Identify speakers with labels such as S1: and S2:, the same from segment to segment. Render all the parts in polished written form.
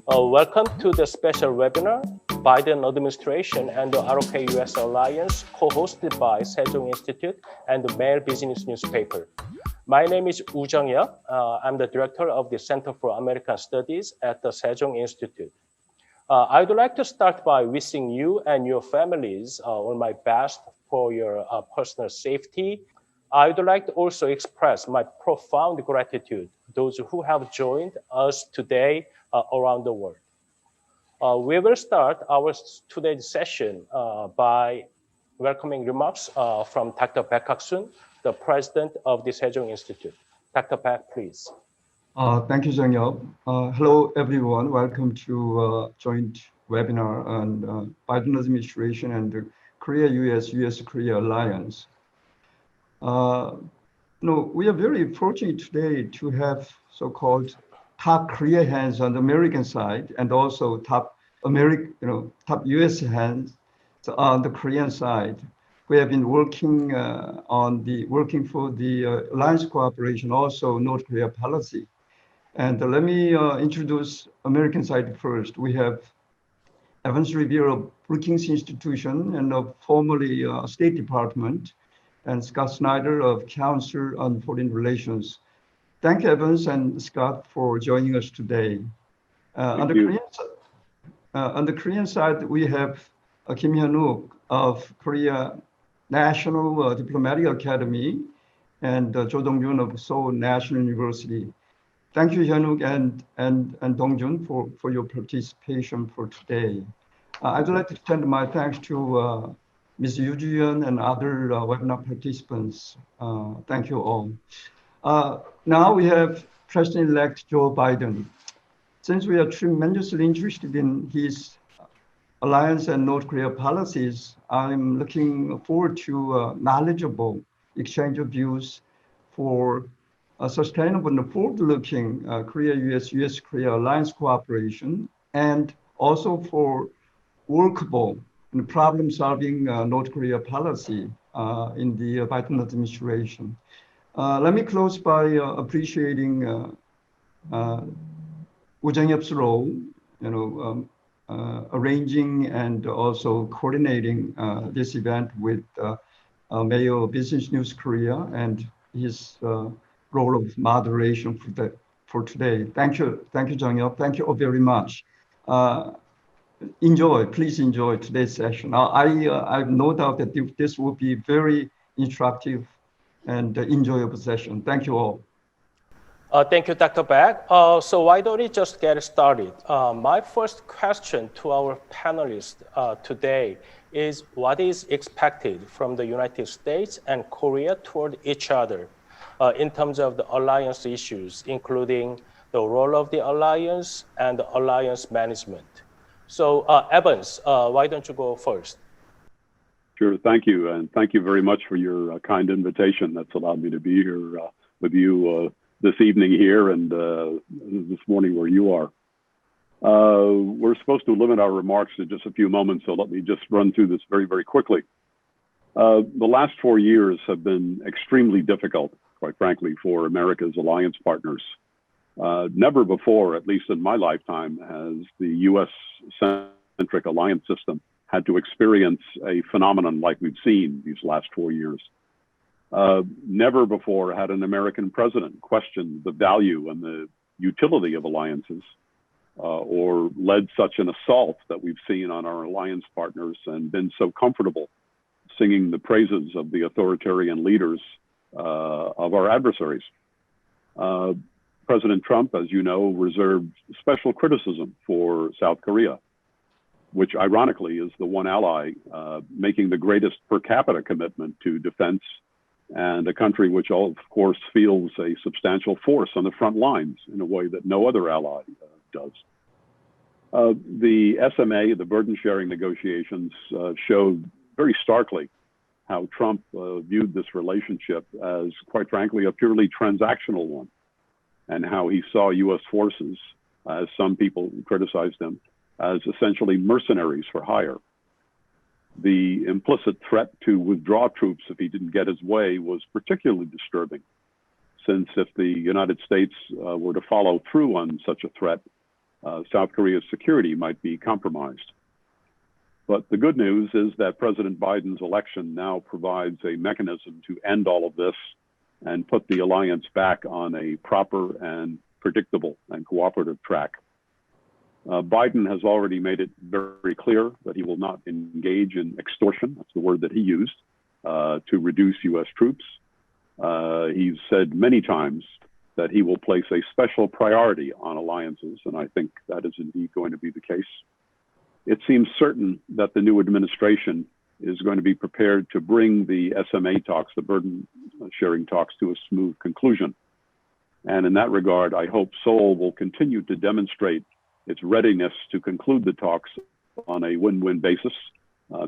S1: Welcome to the special webinar, Biden administration and the ROK-US Alliance, co-hosted by Sejong Institute and the Maeil Business Newspaper. My name is Sejong. I'm the director of the Center for American Studies at the Sejong Institute. I'd like to start by wishing you and your families all my best for your personal safety. I would like to also express my profound gratitude to those who have joined us today around the world. We will start our today's session by welcoming remarks from Dr. Baek Hak-sun, the president of the Sejong Institute. Dr. Baek, please.
S2: Thank you, Sejong. Hello, everyone. Welcome to joint webinar on Biden administration and the US-Korea Alliance. We are very fortunate today to have so-called top Korea hands on the American side, and also top US hands on the Korean side. We have been working for the alliance cooperation, also North Korea policy. And let me introduce American side first. We have Evans Revere of Brookings Institution and formerly State Department, and Scott Snyder of Council on Foreign Relations. Thank you, Evans and Scott, for joining us today. On the Korean side, we have Kim Hyun-wook of Korea National Diplomatic Academy and Jo Dong-jun of Seoul National University. Thank you, Hyun-wook and Dong-jun for your participation for today. I'd like to extend my thanks to Ms. Yoo Ju-yeon and other webinar participants. Thank you all. Now we have President-elect Joe Biden. Since we are tremendously interested in his alliance and North Korea policies, I'm looking forward to a knowledgeable exchange of views for a sustainable and forward-looking Korea-US-Korea alliance cooperation, and also for workable and problem-solving North Korea policy in the Biden administration. Let me close by appreciating Woo Jung-hyup's role, arranging and also coordinating this event with Maeil Business News Korea and his role of moderation for today. Thank you, Jung-hyup. Thank you all very much. Please enjoy today's session. I have no doubt that this will be very instructive and enjoyable session. Thank you all.
S1: Thank you, Dr. Baek. So why don't we just get started? My first question to our panelists today is, what is expected from the United States and Korea toward each other in terms of the alliance issues, including the role of the alliance and the alliance management? So Evans, why don't you go first?
S3: Sure, thank you. And thank you very much for your kind invitation that's allowed me to be here with you this evening here and this morning where you are. We're supposed to limit our remarks to just a few moments, so let me just run through this very, very quickly. The last 4 years have been extremely difficult, quite frankly, for America's alliance partners. Never before, at least in my lifetime, has the US-centric alliance system had to experience a phenomenon like we've seen these last 4 years. Never before had an American president questioned the value and the utility of alliances or led such an assault that we've seen on our alliance partners and been so comfortable singing the praises of the authoritarian leaders of our adversaries. President Trump, as you know, reserved special criticism for South Korea, which ironically is the one ally making the greatest per capita commitment to defense, and a country which, of course, feels a substantial force on the front lines in a way that no other ally does. The SMA, the burden-sharing negotiations, showed very starkly how Trump viewed this relationship as, quite frankly, a purely transactional one, and how he saw US forces, as some people criticized him, as essentially mercenaries for hire. The implicit threat to withdraw troops if he didn't get his way was particularly disturbing, since if the United States were to follow through on such a threat, South Korea's security might be compromised. But the good news is that President Biden's election now provides a mechanism to end all of this and put the alliance back on a proper and predictable and cooperative track. Biden has already made it very clear that he will not engage in extortion, that's the word that he used, to reduce U.S. troops. He's said many times that he will place a special priority on alliances, and I think that is indeed going to be the case. It seems certain that the new administration is going to be prepared to bring the SMA talks, the burden sharing talks, to a smooth conclusion. And in that regard, I hope Seoul will continue to demonstrate its readiness to conclude the talks on a win-win basis,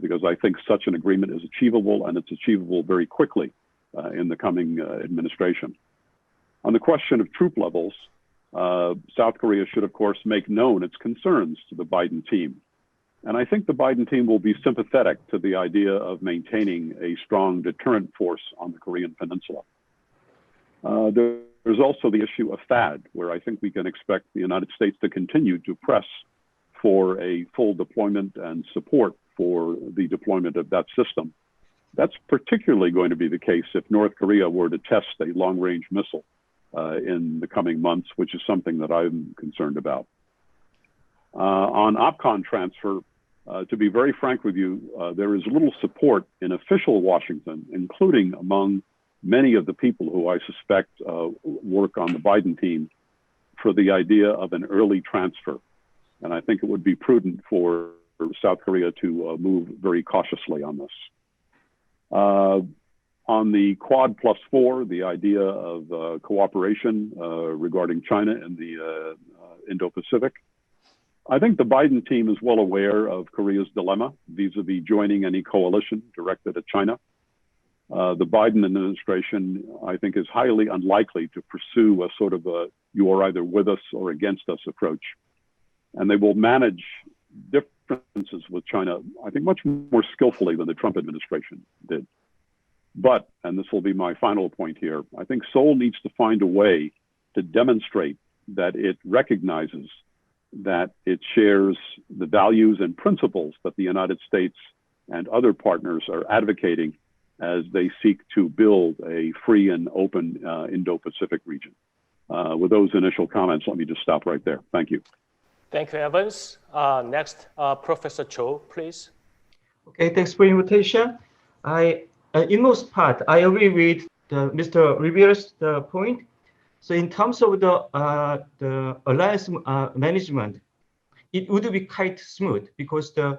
S3: because I think such an agreement is achievable, and it's achievable very quickly in the coming administration. On the question of troop levels, South Korea should, of course, make known its concerns to the Biden team. And I think the Biden team will be sympathetic to the idea of maintaining a strong deterrent force on the Korean Peninsula. There's also the issue of THAAD, where I think we can expect the United States to continue to press for a full deployment and support for the deployment of that system. That's particularly going to be the case if North Korea were to test a long-range missile in the coming months, which is something that I'm concerned about. On OPCON transfer, to be very frank with you, there is little support in official Washington, including among many of the people who I suspect work on the Biden team, for the idea of an early transfer. And I think it would be prudent for South Korea to move very cautiously on this. On the Quad plus 4, the idea of cooperation regarding China and the Indo-Pacific, I think the Biden team is well aware of Korea's dilemma vis-a-vis joining any coalition directed at China. The Biden administration, I think, is highly unlikely to pursue a sort of a you are either with us or against us approach. And they will manage differences with China, I think, much more skillfully than the Trump administration did. But, and this will be my final point here, I think Seoul needs to find a way to demonstrate that it recognizes that it shares the values and principles that the United States and other partners are advocating as they seek to build a free and open Indo-Pacific region. With those initial comments, let me just stop right there. Thank you.
S1: Thank you, Evans. Next, Professor Cho, please.
S4: Okay, thanks for the invitation. In most part, I agree with Mr. Rivera's point. So in terms of the alliance management, it would be quite smooth because the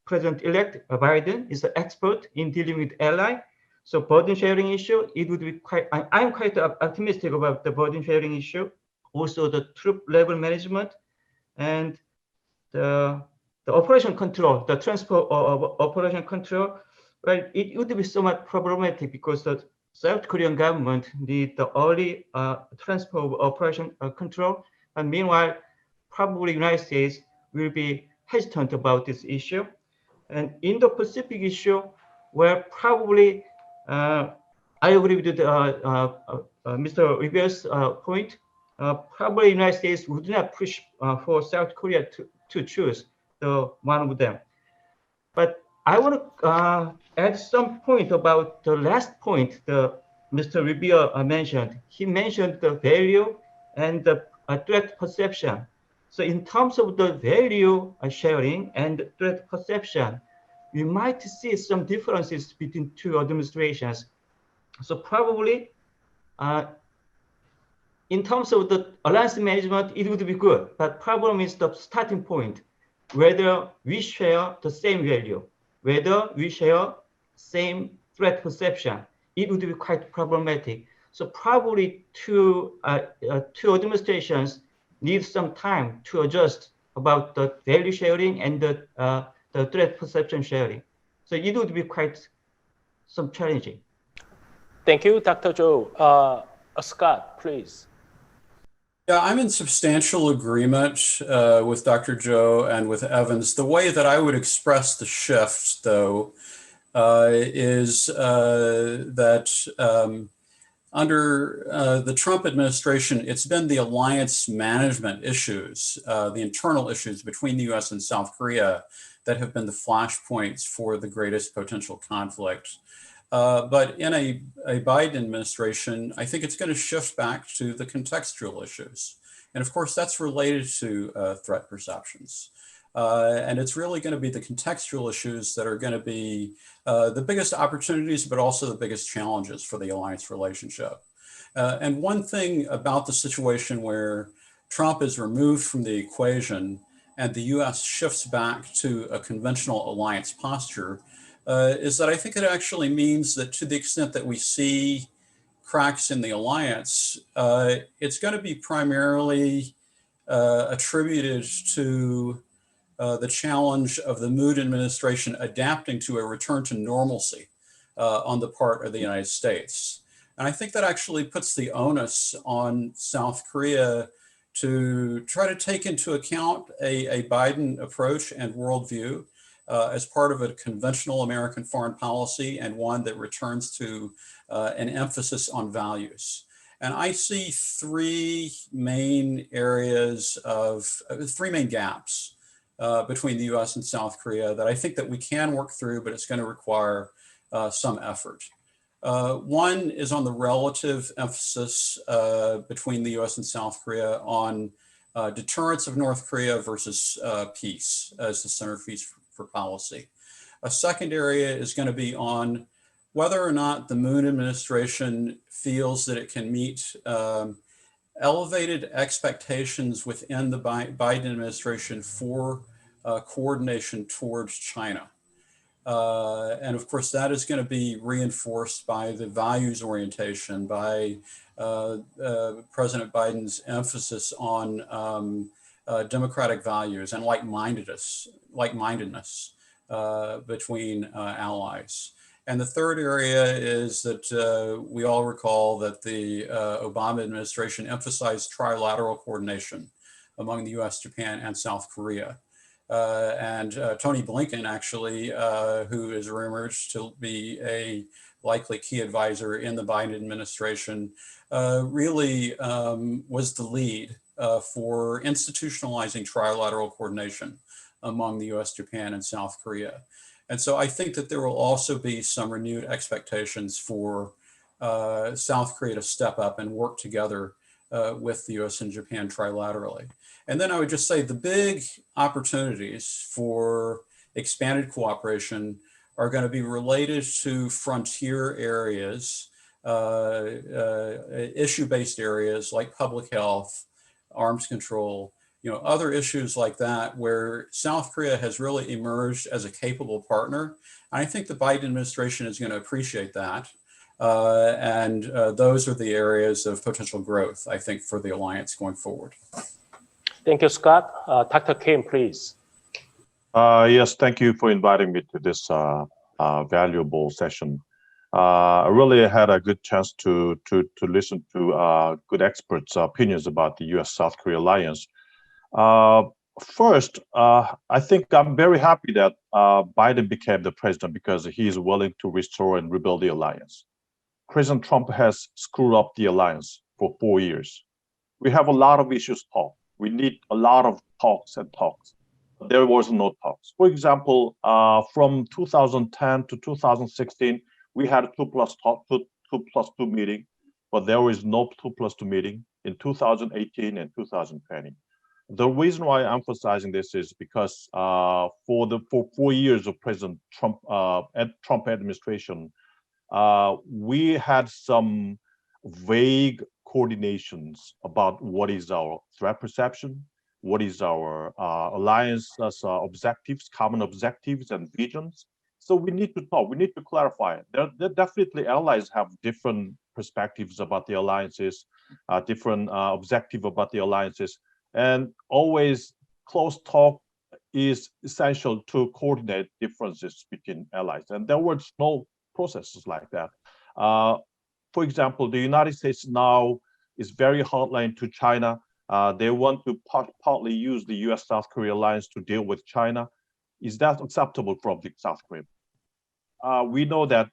S4: President-elect Biden is an expert in dealing with ally. So burden sharing issue, it would be quite, I'm quite optimistic about the burden sharing issue. Also the troop level management and the operation control, the transfer of operation control, well, it would be somewhat problematic because the South Korean government need the early transfer of operation control. And meanwhile, probably United States will be hesitant about this issue. And in the Pacific issue, where probably, I agree with Mr. Rivera's point, probably United States would not push for South Korea to choose the one of them. But I want to add some point about the last point Mr. Rivera mentioned. He mentioned the value and the threat perception. So in terms of the value sharing and threat perception, we might see some differences between two administrations. So probably in terms of the alliance management, it would be good, but problem is the starting point, whether we share the same value, whether we share same threat perception, it would be quite problematic. So probably two administrations need some time to adjust about the value sharing and the threat perception sharing. So it would be quite some challenging.
S1: Thank you, Dr. Zhou. Scott, please.
S5: Yeah, I'm in substantial agreement with Dr. Zhou and with Evans. The way that I would express the shift, though, is that under the Trump administration, it's been the alliance management issues, the internal issues between the US and South Korea that have been the flashpoints for the greatest potential conflict. But in a Biden administration, I think it's going to shift back to the contextual issues. And of course, that's related to threat perceptions. And it's really going to be the contextual issues that are going to be the biggest opportunities, but also the biggest challenges for the alliance relationship. And one thing about the situation where Trump is removed from the equation and the US shifts back to a conventional alliance posture is that I think it actually means that to the extent that we see cracks in the alliance, it's going to be primarily attributed to the challenge of the Moon administration adapting to a return to normalcy on the part of the United States. And I think that actually puts the onus on South Korea to try to take into account a Biden approach and worldview as part of a conventional American foreign policy and one that returns to an emphasis on values. And I see three main gaps between the US and South Korea that I think that we can work through, but it's going to require some effort. One is on the relative emphasis between the US and South Korea on deterrence of North Korea versus peace as the centerpiece for policy. A second area is going to be on whether or not the Moon administration feels that it can meet elevated expectations within the Biden administration for coordination towards China. And of course, that is going to be reinforced by the values orientation, by President Biden's emphasis on democratic values and like-mindedness between allies. And the third area is that we all recall that the Obama administration emphasized trilateral coordination among the US, Japan, and South Korea. And Tony Blinken, actually, who is rumored to be a likely key advisor in the Biden administration, really was the lead for institutionalizing trilateral coordination among the US, Japan, and South Korea. And so I think that there will also be some renewed expectations for South Korea to step up and work together with the US and Japan trilaterally. And then I would just say the big opportunities for expanded cooperation are going to be related to frontier areas, issue-based areas like public health, arms control, other issues like that, where South Korea has really emerged as a capable partner. And I think the Biden administration is going to appreciate that. And those are the areas of potential growth, I think, for the alliance going forward.
S1: Thank you, Scott. Dr. Kim, please.
S6: Yes, thank you for inviting me to this valuable session. I really had a good chance to listen to good experts' opinions about the U.S.-South Korea alliance. First, I think I'm very happy that Biden became the president because he is willing to restore and rebuild the alliance. President Trump has screwed up the alliance for 4 years. We have a lot of issues to talk. We need a lot of talks and talks. There was no talks. For example, from 2010 to 2016, we had a 2+2 meeting, but there was no 2+2 meeting in 2018 and 2020. The reason why I'm emphasizing this is because for 4 years of President Trump administration, we had some vague coordinations about what is our threat perception, what is our alliance objectives, common objectives and visions. So we need to talk, we need to clarify. There definitely allies have different perspectives about the alliances, different objective about the alliances, and always close talk is essential to coordinate differences between allies. And there was no processes like that. For example, the United States now is very hardline to China. They want to partly use the US-South Korea alliance to deal with China. Is that acceptable from the South Korea? We know that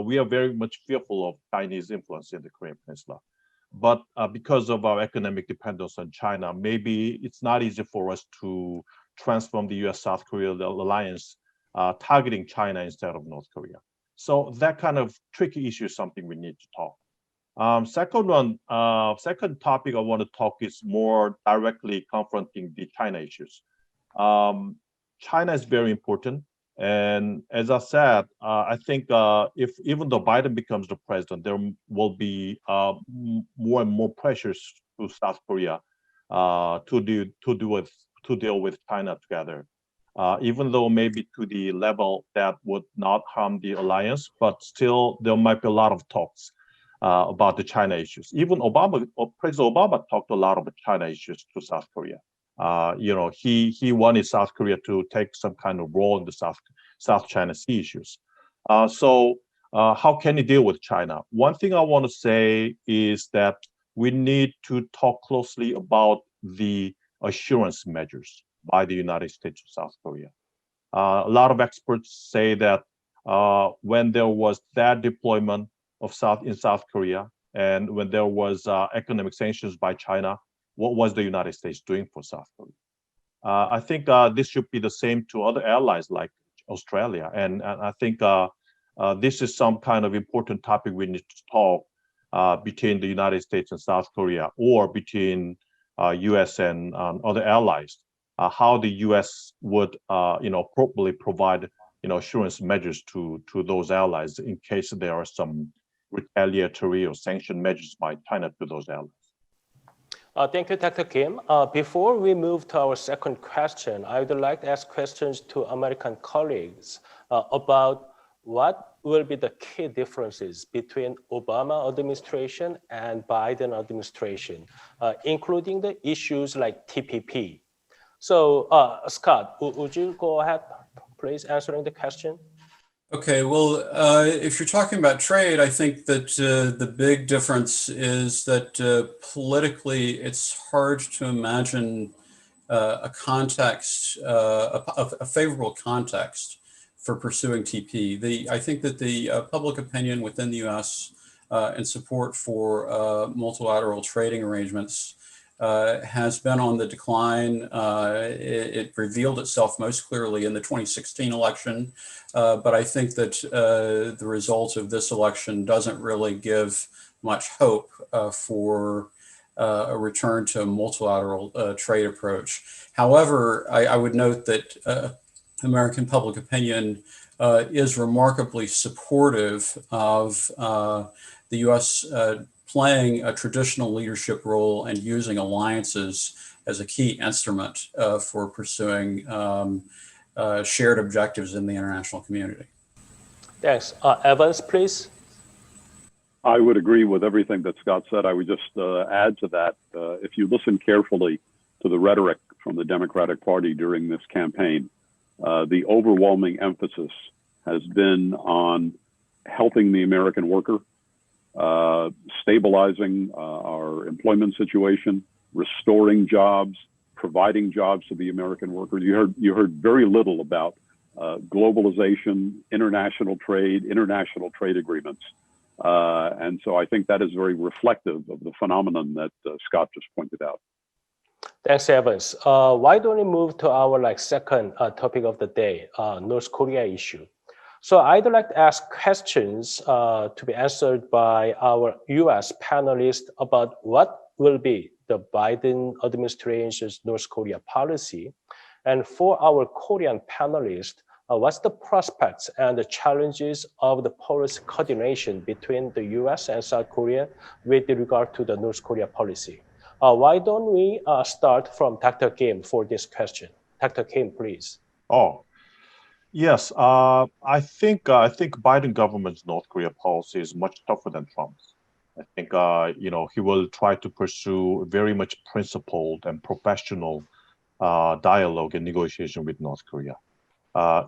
S6: we are very much fearful of Chinese influence in the Korean Peninsula. But because of our economic dependence on China, maybe it's not easy for us to transform the U.S.-South Korea alliance targeting China instead of North Korea. So that kind of tricky issue is something we need to talk. Second topic I want to talk is more directly confronting the China issues. China is very important. And as I said, I think if even though Biden becomes the president, there will be more and more pressures to South Korea to deal with China together. Even though maybe to the level that would not harm the alliance, but still there might be a lot of talks about the China issues. Even President Obama talked a lot about China issues to South Korea. He wanted South Korea to take some kind of role in the South China Sea issues. So how can he deal with China? One thing I want to say is that we need to talk closely about the assurance measures by the United States to South Korea. A lot of experts say that when there was that deployment of in South Korea, and when there was economic sanctions by China, what was the United States doing for South Korea? I think this should be the same to other allies like Australia. And I think this is some kind of important topic we need to talk between the United States and South Korea, or between US and other allies, how the US would appropriately provide assurance measures to those allies in case there are some retaliatory or sanction measures by China to those allies.
S1: Thank you, Dr. Kim. Before we move to our second question, I would like to ask questions to American colleagues about what will be the key differences between Obama administration and Biden administration, including the issues like TPP. So, Scott, would you go ahead, please, answering the question?
S5: Okay, well, if you're talking about trade, I think that the big difference is that politically, it's hard to imagine a context, a favorable context for pursuing TP. I think that the public opinion within the U.S. In support for multilateral trading arrangements has been on the decline. It revealed itself most clearly in the 2016 election, but I think that the result of this election doesn't really give much hope for a return to a multilateral trade approach. However, I would note that American public opinion is remarkably supportive of the U.S. Playing a traditional leadership role and using alliances as a key instrument for pursuing shared objectives in the international community.
S1: Thanks. Evans, please.
S3: I would agree with everything that Scott said. I would just add to that. If you listen carefully to the rhetoric from the Democratic Party during this campaign, the overwhelming emphasis has been on helping the American worker, stabilizing our employment situation, restoring jobs, providing jobs to the American workers. You heard very little about globalization, international trade agreements. And so I think that is very reflective of the phenomenon that Scott just pointed out.
S1: Thanks, Evans. Why don't we move to our second topic of the day, North Korea issue. So I'd like to ask questions to be answered by our US panelists about what will be the Biden administration's North Korea policy. And for our Korean panelists, what's the prospects and the challenges of the policy coordination between the US and South Korea with regard to the North Korea policy? Why don't we start from Dr. Kim for this question? Dr. Kim, please.
S6: Oh, yes. I think Biden government's North Korea policy is much tougher than Trump's. I think he will try to pursue very much principled and professional dialogue and negotiation with North Korea.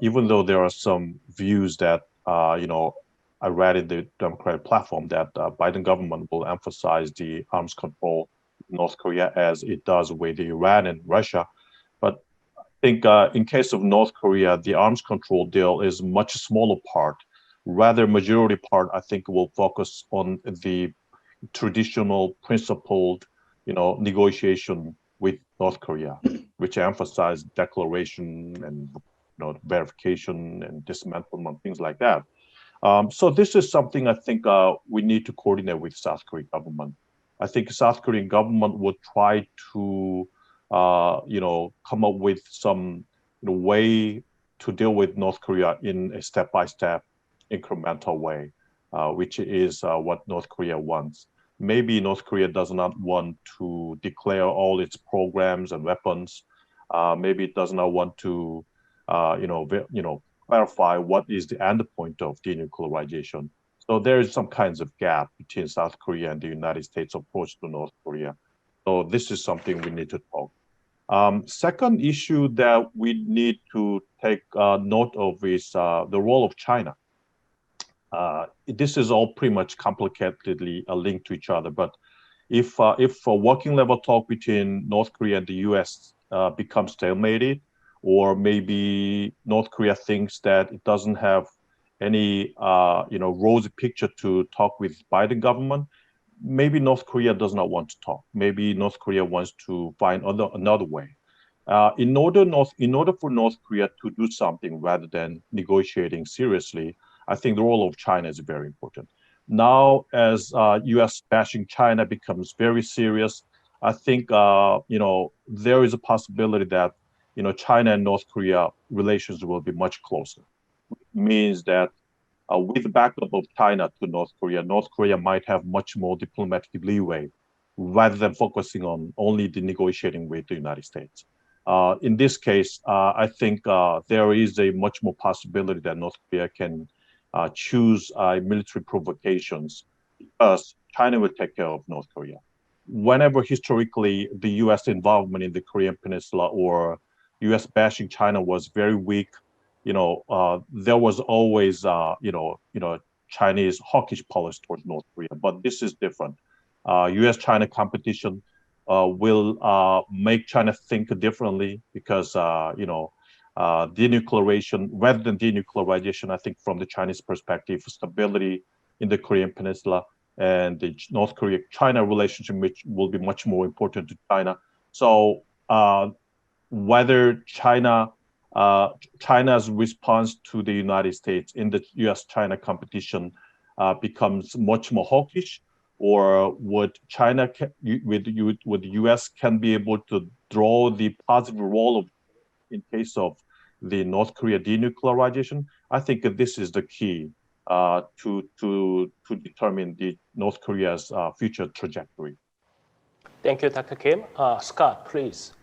S6: Even though there are some views that I read in the Democratic platform that Biden government will emphasize the arms control in North Korea as it does with Iran and Russia, but I think in case of North Korea, the arms control deal is much smaller part Rather, majority part, I think, will focus on the traditional principled, negotiation with North Korea, which emphasize declaration and verification and dismantlement, things like that. So this is something I think we need to coordinate with South Korean government. I think South Korean government would try to, come up with some way to deal with North Korea in a step-by-step, incremental way, which is what North Korea wants. Maybe North Korea does not want to declare all its programs and weapons. Maybe it does not want to, clarify what is the end point of denuclearization. So there is some kinds of gap between South Korea and the United States approach to North Korea. So this is something we need to talk. Second issue that we need to take note of is the role of China. This is all pretty much complicatedly linked to each other. But if a working level talk between North Korea and the U.S. Becomes stalemated, or maybe North Korea thinks that it doesn't have any rosy picture to talk with Biden government, maybe North Korea does not want to talk. Maybe North Korea wants to find another way. In order for North Korea to do something rather than negotiating seriously, I think the role of China is very important. Now, as U.S. bashing China becomes very serious, I think there is a possibility that China and North Korea relations will be much closer. It means that with the backup of China to North Korea might have much more diplomatic leeway rather than focusing on only the negotiating with the United States. In this case, I think there is a much more possibility that North Korea can choose military provocations because China will take care of North Korea. Whenever historically the U.S. involvement in the Korean Peninsula or U.S. bashing China was very weak, there was always, Chinese hawkish policy towards North Korea. But this is different. U.S.-China competition will make China think differently because, denuclearization, rather than denuclearization, I think from the Chinese perspective, stability in the Korean Peninsula and the North Korea-China relationship, which will be much more important to China. So whether China's response to the United States in the U.S.-China competition becomes much more hawkish, or would the U.S. can be able to draw the positive role in case of the North Korea denuclearization? I think this is the key to determine the North Korea's future trajectory.
S1: Thank you, Dr. Kim. Scott, please.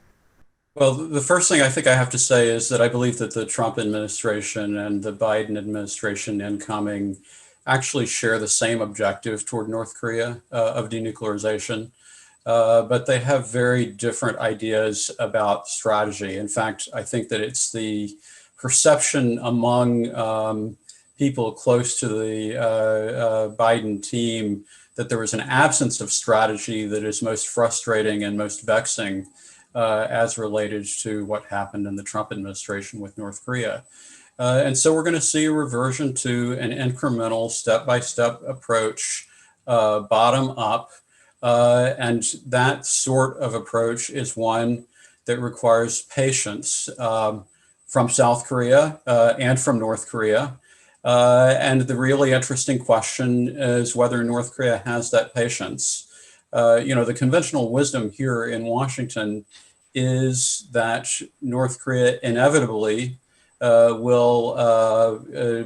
S5: Well, the first thing I think I have to say is that I believe that the Trump administration and the Biden administration incoming actually share the same objective toward North Korea of denuclearization, but they have very different ideas about strategy. In fact, I think that it's the perception among people close to the Biden team that there was an absence of strategy that is most frustrating and most vexing as related to what happened in the Trump administration with North Korea. And so we're going to see a reversion to an incremental step-by-step approach, bottom up. And that sort of approach is one that requires patience from South Korea and from North Korea. And the really interesting question is whether North Korea has that patience. The conventional wisdom here in Washington is that North Korea inevitably will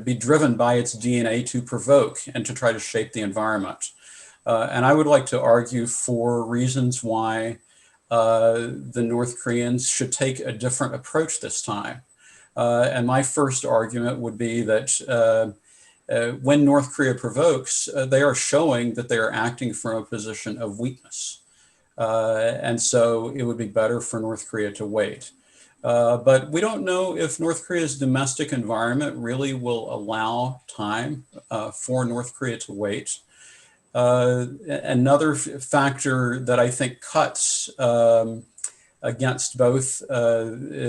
S5: be driven by its DNA to provoke and to try to shape the environment. And I would like to argue for reasons why the North Koreans should take a different approach this time. And my first argument would be that when North Korea provokes, they are showing that they are acting from a position of weakness. And so it would be better for North Korea to wait. But we don't know if North Korea's domestic environment really will allow time for North Korea to wait. Another factor that I think cuts against both Biden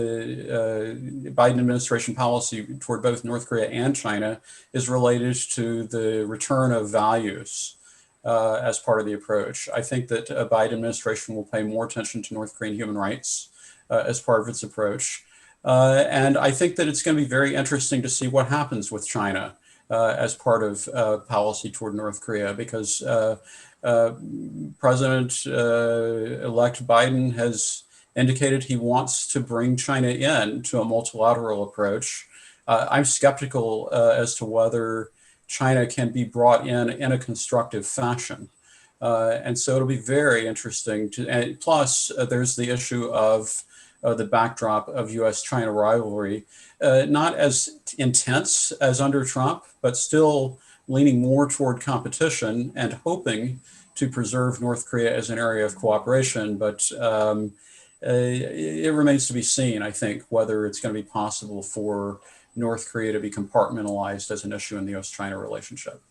S5: administration policy toward both North Korea and China is related to the return of values as part of the approach. I think that a Biden administration will pay more attention to North Korean human rights as part of its approach. And I think that it's going to be very interesting to see what happens with China as part of policy toward North Korea, because President-elect Biden has indicated he wants to bring China in to a multilateral approach. I'm skeptical as to whether China can be brought in a constructive fashion. And so it'll be very interesting to, and plus there's the issue of the backdrop of US-China rivalry, not as intense as under Trump, but still leaning more toward competition and hoping to preserve North Korea as an area of cooperation. But it remains to be seen, I think, whether it's going to be possible for North Korea to be compartmentalized as an issue in the US-China relationship.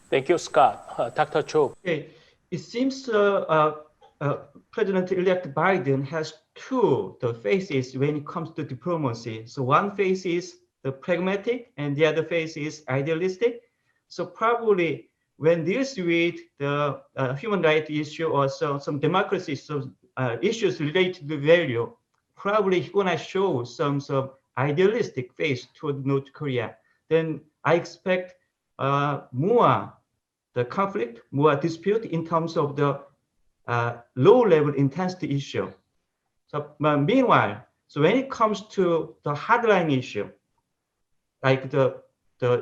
S1: Thank you, Scott. Dr. Cho.
S4: Okay. It seems President-elect Biden has two phases when it comes to diplomacy. So one phase is the pragmatic and the other phase is idealistic. So probably when deals with the human rights issue or some democracy issues related to value, probably he's gonna show some idealistic face toward North Korea. Then I expect more the conflict, more dispute in terms of the low-level intensity issue. So meanwhile, so when it comes to the hardline issue, like the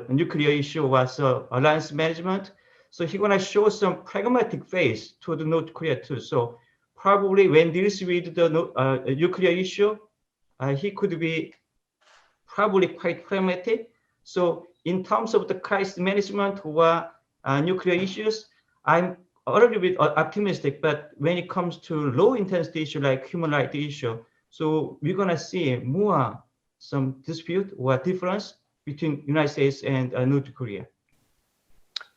S4: nuclear issue was alliance management, so he's gonna show some pragmatic face to the North Korea too. So probably when deals with the nuclear issue, he could be probably quite pragmatic. So in terms of the crisis management or nuclear issues, I'm a little bit optimistic, but when it comes to low intensity issue like human rights issue, so we're gonna see more some dispute or difference between United States and North Korea.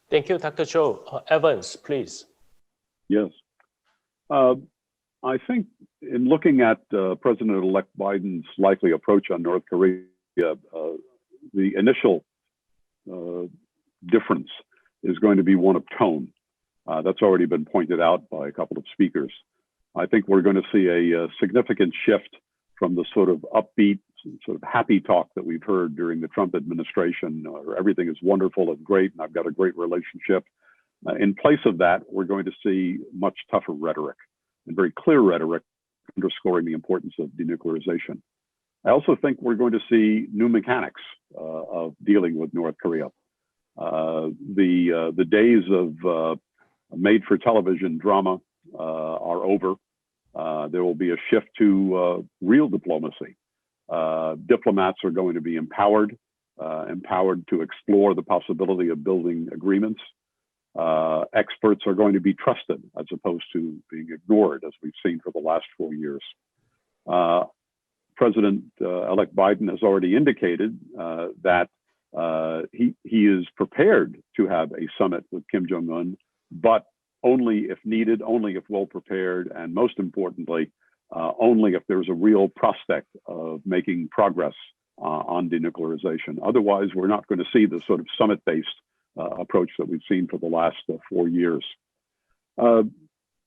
S1: Thank you, Dr. Cho. Evans, please.
S3: Yes. I think in looking at President-elect Biden's likely approach on North Korea, the initial difference is going to be one of tone. That's already been pointed out by a couple of speakers. I think we're going to see a significant shift from the sort of upbeat, sort of happy talk that we've heard during the Trump administration, where everything is wonderful and great, and I've got a great relationship. In place of that, we're going to see much tougher rhetoric and very clear rhetoric underscoring the importance of denuclearization. I also think we're going to see new mechanics of dealing with North Korea. The days of made-for-television drama are over. There will be a shift to real diplomacy. Diplomats are going to be empowered to explore the possibility of building agreements. Experts are going to be trusted as opposed to being ignored, as we've seen for the last 4 years. President-elect Biden has already indicated that he is prepared to have a summit with Kim Jong-un, but only if needed, only if well prepared, and most importantly, only if there's a real prospect of making progress on denuclearization. Otherwise, we're not going to see the sort of summit-based approach that we've seen for the last 4 years.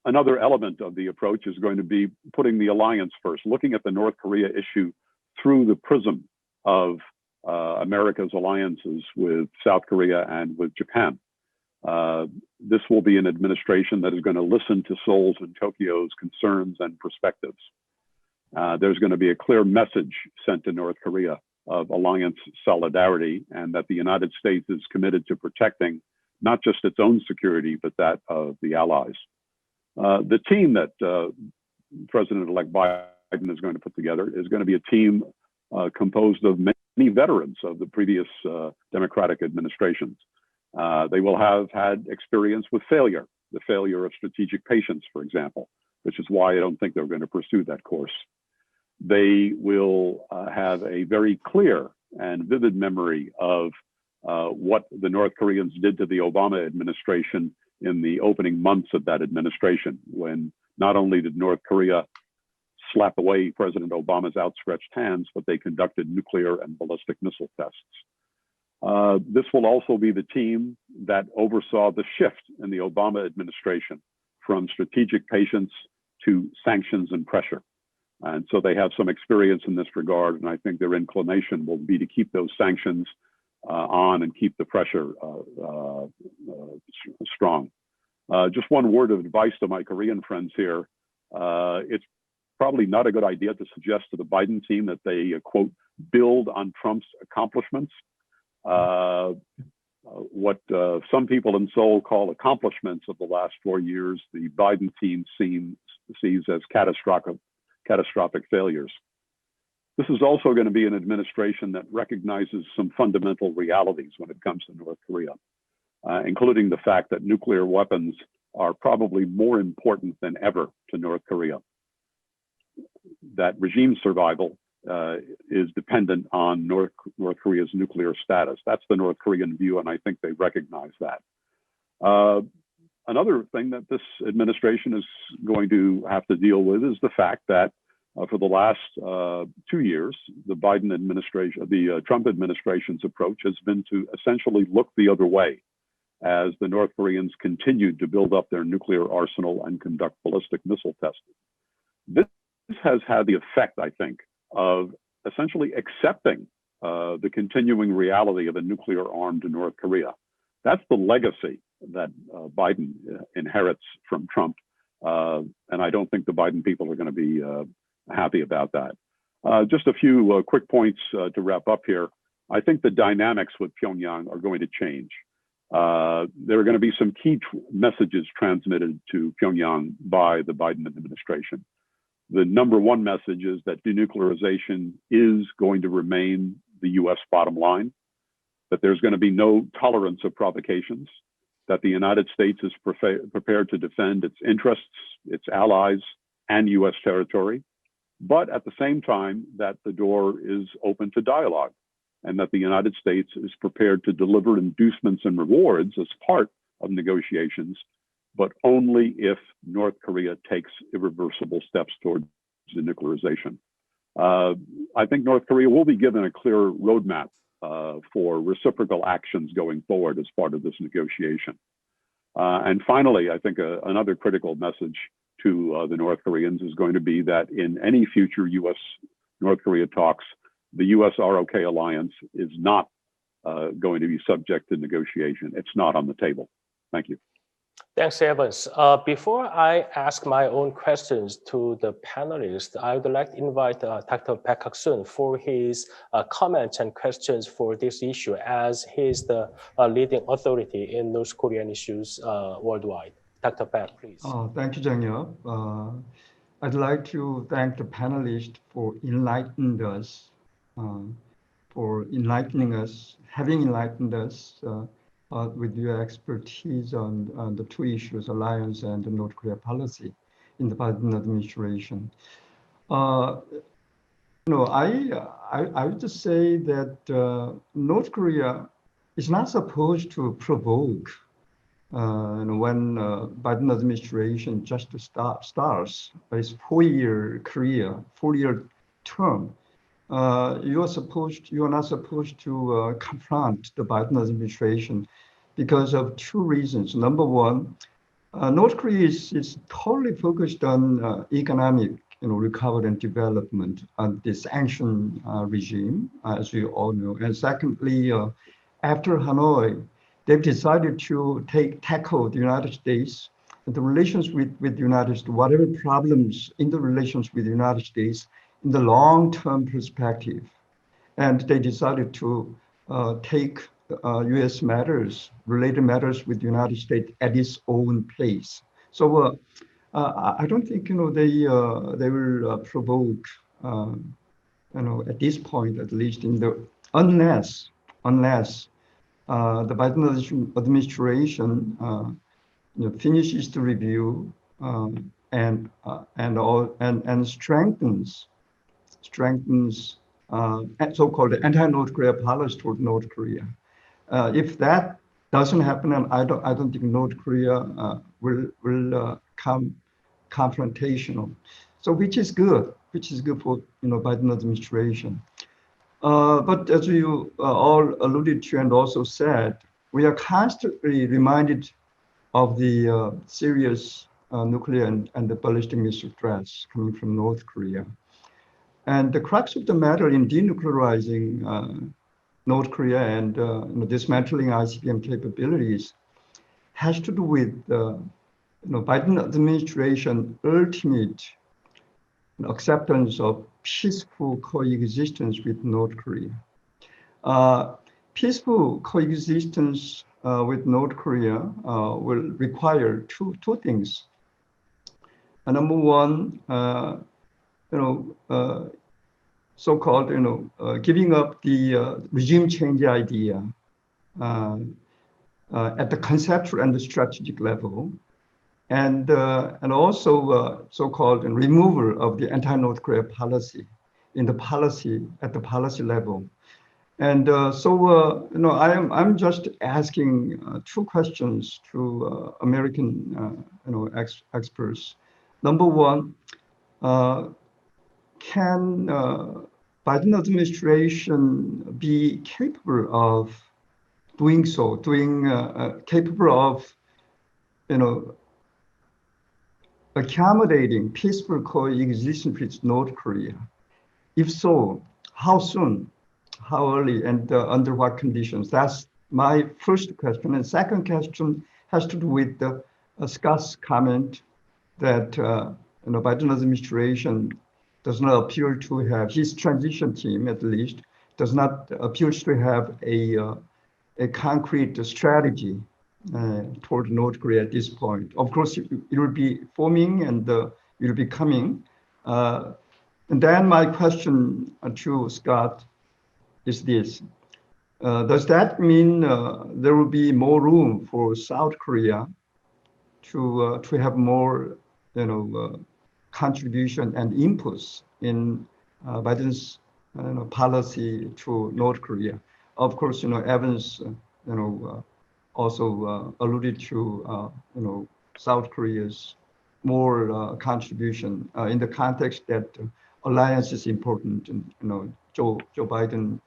S3: Another element of the approach is going to be putting the alliance first, looking at the North Korea issue through the prism of America's alliances with South Korea and with Japan. This will be an administration that is going to listen to Seoul's and Tokyo's concerns and perspectives. There's going to be a clear message sent to North Korea of alliance solidarity, and that the United States is committed to protecting not just its own security, but that of the allies. The team that President-elect Biden is going to put together is going to be a team composed of many veterans of the previous Democratic administrations. They will have had experience with failure, the failure of strategic patience, for example, which is why I don't think they're going to pursue that course. They will have a very clear and vivid memory of what the North Koreans did to the Obama administration in the opening months of that administration, when not only did North Korea slap away President Obama's outstretched hands, but they conducted nuclear and ballistic missile tests. This will also be the team that oversaw the shift in the Obama administration from strategic patience to sanctions and pressure. And so they have some experience in this regard, and I think their inclination will be to keep those sanctions on and keep the pressure strong. Just one word of advice to my Korean friends here. It's probably not a good idea to suggest to the Biden team that they, quote, build on Trump's accomplishments. What some people in Seoul call accomplishments of the last 4 years, the Biden team sees as catastrophic failures. This is also going to be an administration that recognizes some fundamental realities when it comes to North Korea, including the fact that nuclear weapons are probably more important than ever to North Korea. That regime survival is dependent on North Korea's nuclear status. That's the North Korean view, and I think they recognize that. Another thing that this administration is going to have to deal with is the fact that for the last 2 years, the Biden administration, the Trump administration's approach has been to essentially look the other way as the North Koreans continued to build up their nuclear arsenal and conduct ballistic missile testing. This has had the effect, I think, of essentially accepting the continuing reality of a nuclear-armed North Korea. That's the legacy that Biden inherits from Trump, and I don't think the Biden people are going to be happy about that. Just a few quick points to wrap up here. I think the dynamics with Pyongyang are going to change. There are going to be some key messages transmitted to Pyongyang by the Biden administration. The number one message is that denuclearization is going to remain the US bottom line, that there's going to be no tolerance of provocations, that the United States is prepared to defend its interests, its allies, and US territory, but at the same time that the door is open to dialogue, and that the United States is prepared to deliver inducements and rewards as part of negotiations, but only if North Korea takes irreversible steps towards denuclearization. I think North Korea will be given a clear roadmap for reciprocal actions going forward as part of this negotiation. And finally, I think another critical message to the North Koreans is going to be that in any future US-North Korea talks, the US ROK Alliance is not going to be subject to negotiation. It's not on the table. Thank you.
S1: Thanks, Evans. Before I ask my own questions to the panelists, I would like to invite Dr. Baek Hak-sun for his comments and questions for this issue, as he's the leading authority in North Korean issues worldwide. Dr. Baek, please.
S2: Thank you, Jang-yeop. I'd like to thank the panelists for enlightening us, having enlightened us with your expertise on the two issues, alliance and the North Korea policy in the Biden administration. I would just say that North Korea is not supposed to provoke when Biden administration just starts its 4-year career, 4-year term. You are not supposed to confront the Biden administration because of two reasons. Number one, North Korea is totally focused on economic recovery and development on the sanction regime, as we all know. And secondly, after Hanoi, they've decided to tackle the United States, the relations with the United States, whatever problems in the relations with the United States in the long-term perspective. And they decided to take US matters, related matters with the United States at its own pace. So I don't think they will provoke at this point, at least unless the Biden administration finishes the review and strengthens so-called anti-North Korea policy toward North Korea. If that doesn't happen, and I don't think North Korea will come confrontational. So which is good for Biden administration. But as you all alluded to and also said, we are constantly reminded of the serious nuclear and the ballistic missile threats coming from North Korea. And the crux of the matter in denuclearizing North Korea and dismantling ICBM capabilities has to do with Biden administration ultimate acceptance of peaceful coexistence with North Korea. Peaceful coexistence with North Korea will require two things. Number one, so-called, giving up the regime change idea at the conceptual and the strategic level, and also so-called removal of the anti-North Korea policy at the policy level. And I'm just asking two questions to American experts. Number one, can Biden administration be capable of doing so, capable of accommodating peaceful coexistence with North Korea? If so, how soon, how early, and under what conditions? That's my first question. And second question has to do with Scott's comment that Biden administration does not appear to have, his transition team at least, does not appear to have a concrete strategy toward North Korea at this point. Of course, it will be forming and it will be coming. And then my question to Scott is this. Does that mean there will be more room for South Korea to have more contribution and inputs in Biden's policy to North Korea? Of course, Evans also alluded to South Korea's more contribution in the context that alliance is important. And Joe Biden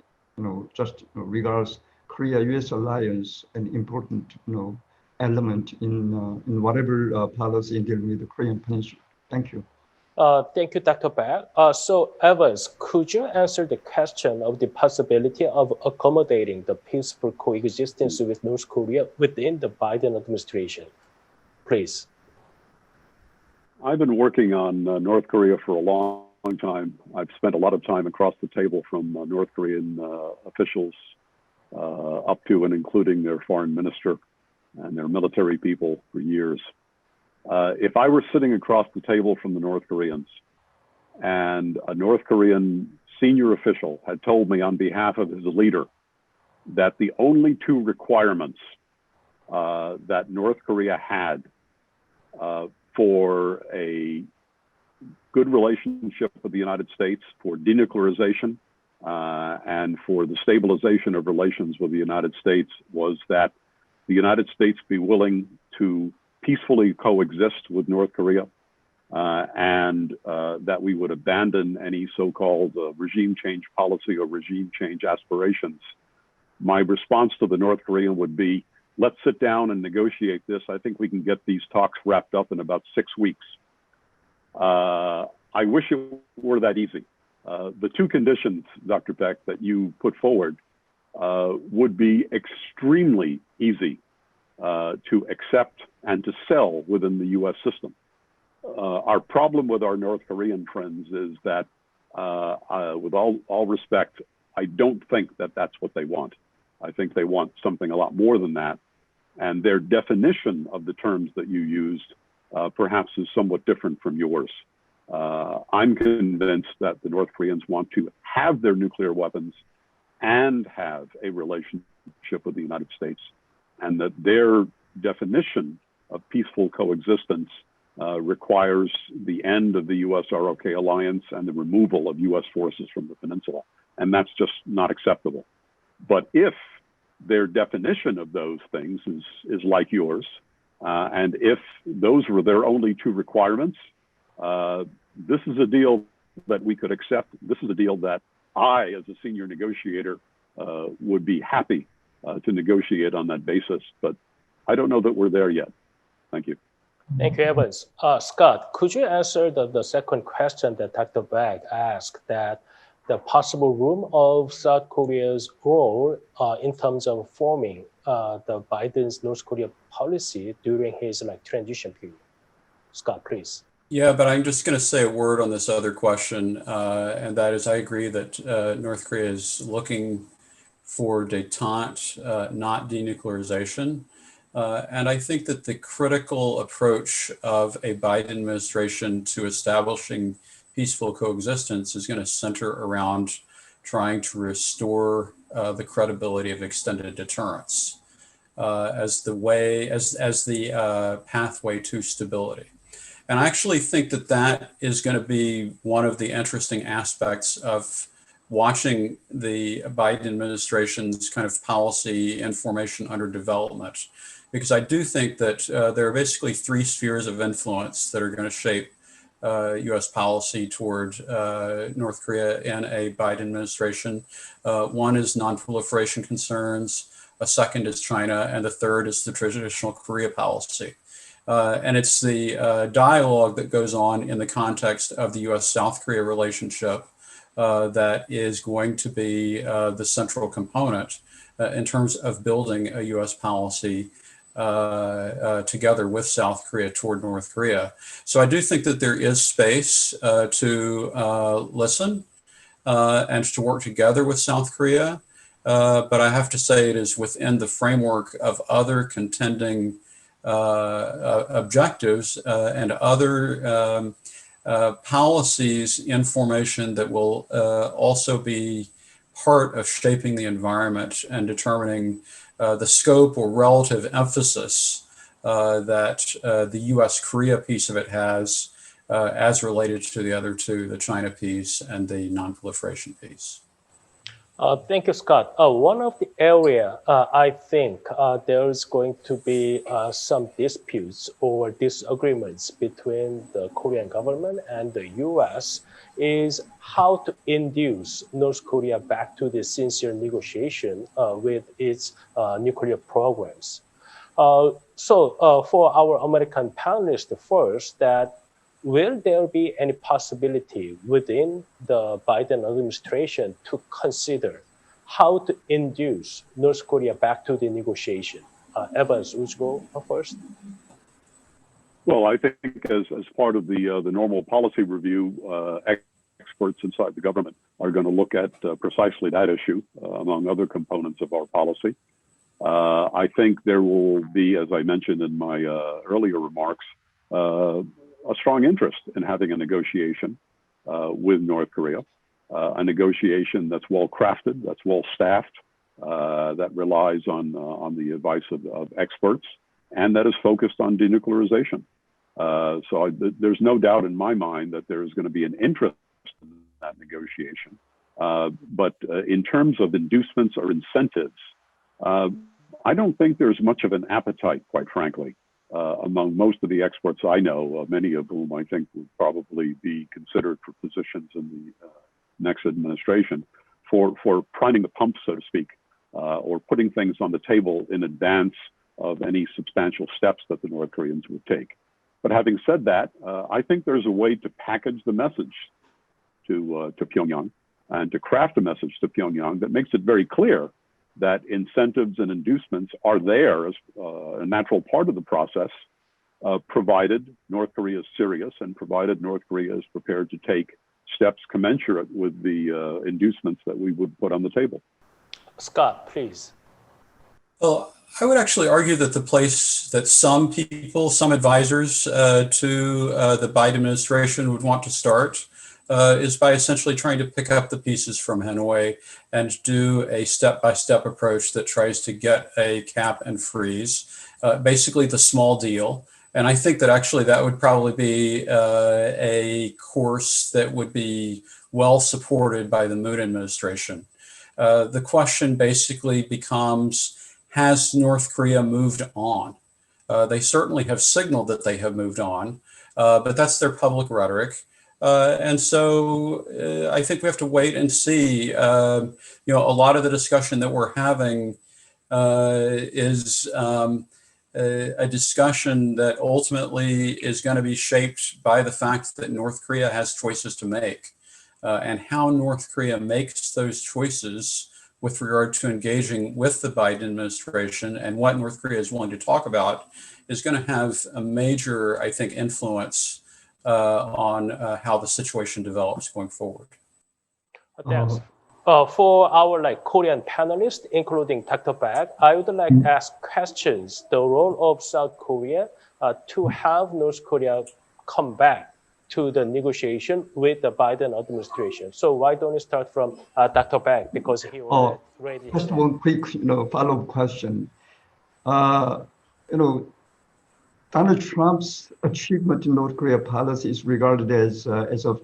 S2: just regards Korea-US alliance an important element in whatever policy in dealing with the Korean Peninsula. Thank you.
S1: Thank you, Dr. Beck. So Evans, could you answer the question of the possibility of accommodating the peaceful coexistence with North Korea within the Biden administration? Please.
S3: I've been working on North Korea for a long time. I've spent a lot of time across the table from North Korean officials up to and including their foreign minister and their military people for years. If I were sitting across the table from the North Koreans and a North Korean senior official had told me on behalf of his leader that the only two requirements that North Korea had for a good relationship with the United States, for denuclearization, and for the stabilization of relations with the United States was that the United States be willing to peacefully coexist with North Korea, and that we would abandon any so-called regime change policy or regime change aspirations. My response to the North Korean would be, let's sit down and negotiate this. I think we can get these talks wrapped up in about 6 weeks. I wish it were that easy. The two conditions, Dr. Beck, that you put forward would be extremely easy to accept and to sell within the US system. Our problem with our North Korean friends is that, with all respect, I don't think that that's what they want. I think they want something a lot more than that. And their definition of the terms that you used perhaps is somewhat different from yours. I'm convinced that the North Koreans want to have their nuclear weapons and have a relationship with the United States, and that their definition of peaceful coexistence requires the end of the US ROK Alliance and the removal of US forces from the peninsula. And that's just not acceptable. But if their definition of those things is like yours, and if those were their only two requirements, this is a deal that we could accept. This is a deal that I, as a senior negotiator, would be happy to negotiate on that basis. But I don't know that we're there yet. Thank you.
S1: Thank you, Evans. Scott, could you answer the second question that Dr. Bagg asked, that the possible room of South Korea's role in terms of forming the Biden's North Korea policy during his transition period? Scott, please.
S5: Yeah, but I'm just going to say a word on this other question, and that is I agree that North Korea is looking for détente, not denuclearization. And I think that the critical approach of a Biden administration to establishing peaceful coexistence is going to center around trying to restore the credibility of extended deterrence as the pathway to stability. And I actually think that that is going to be one of the interesting aspects of watching the Biden administration's kind of policy and formation under development, because I do think that there are basically three spheres of influence that are going to shape U.S. policy toward North Korea in a Biden administration. One is non-proliferation concerns, a second is China, and the third is the traditional Korea policy. And it's the dialogue that goes on in the context of the U.S.-South Korea relationship that is going to be the central component in terms of building a U.S. policy together with South Korea toward North Korea. So I do think that there is space to listen and to work together with South Korea. But I have to say it is within the framework of other contending objectives and other policies in formation that will also be part of shaping the environment and determining the scope or relative emphasis that the US-Korea piece of it has as related to the other two, the China piece and the non-proliferation piece.
S1: Thank you, Scott. One of the area I think there's going to be some disputes or disagreements between the Korean government and the US is how to induce North Korea back to the sincere negotiation with its nuclear programs. So for our American panelists first, that will there be any possibility within the Biden administration to consider how to induce North Korea back to the negotiation? Evans, would you go first?
S3: Well, I think as part of the normal policy review, experts inside the government are going to look at precisely that issue, among other components of our policy. I think there will be, as I mentioned in my earlier remarks, a strong interest in having a negotiation with North Korea, a negotiation that's well crafted, that's well staffed, that relies on the advice of experts, and that is focused on denuclearization. So there's no doubt in my mind that there is going to be an interest in that negotiation. But in terms of inducements or incentives, I don't think there's much of an appetite, quite frankly, among most of the experts I know, many of whom I think would probably be considered for positions in the next administration, for priming the pump, so to speak, or putting things on the table in advance of any substantial steps that the North Koreans would take. But having said that, I think there's a way to package the message to Pyongyang and to craft a message to Pyongyang that makes it very clear that incentives and inducements are there as a natural part of the process, provided North Korea is serious and provided North Korea is prepared to take steps commensurate with the inducements that we would put on the table.
S1: Scott, please.
S5: Well, I would actually argue that the place that some people, some advisors to the Biden administration would want to start is by essentially trying to pick up the pieces from Hanoi and do a step-by-step approach that tries to get a cap and freeze, basically the small deal. And I think that actually that would probably be a course that would be well supported by the Moon administration. The question basically becomes, has North Korea moved on? They certainly have signaled that they have moved on, but that's their public rhetoric. And so I think we have to wait and see. A lot of the discussion that we're having is a discussion that ultimately is going to be shaped by the fact that North Korea has choices to make, and how North Korea makes those choices with regard to engaging with the Biden administration and what North Korea is willing to talk about is going to have a major, I think, influence on how the situation develops going forward.
S1: Thanks. For our Korean panelists, including Dr. Baek, I would like to ask questions. The role of South Korea to have North Korea come back to the negotiation with the Biden administration. So why don't we start from Dr. Baek, because he already.
S2: Just one quick, follow-up question. Donald Trump's achievement in North Korea policy is regarded as a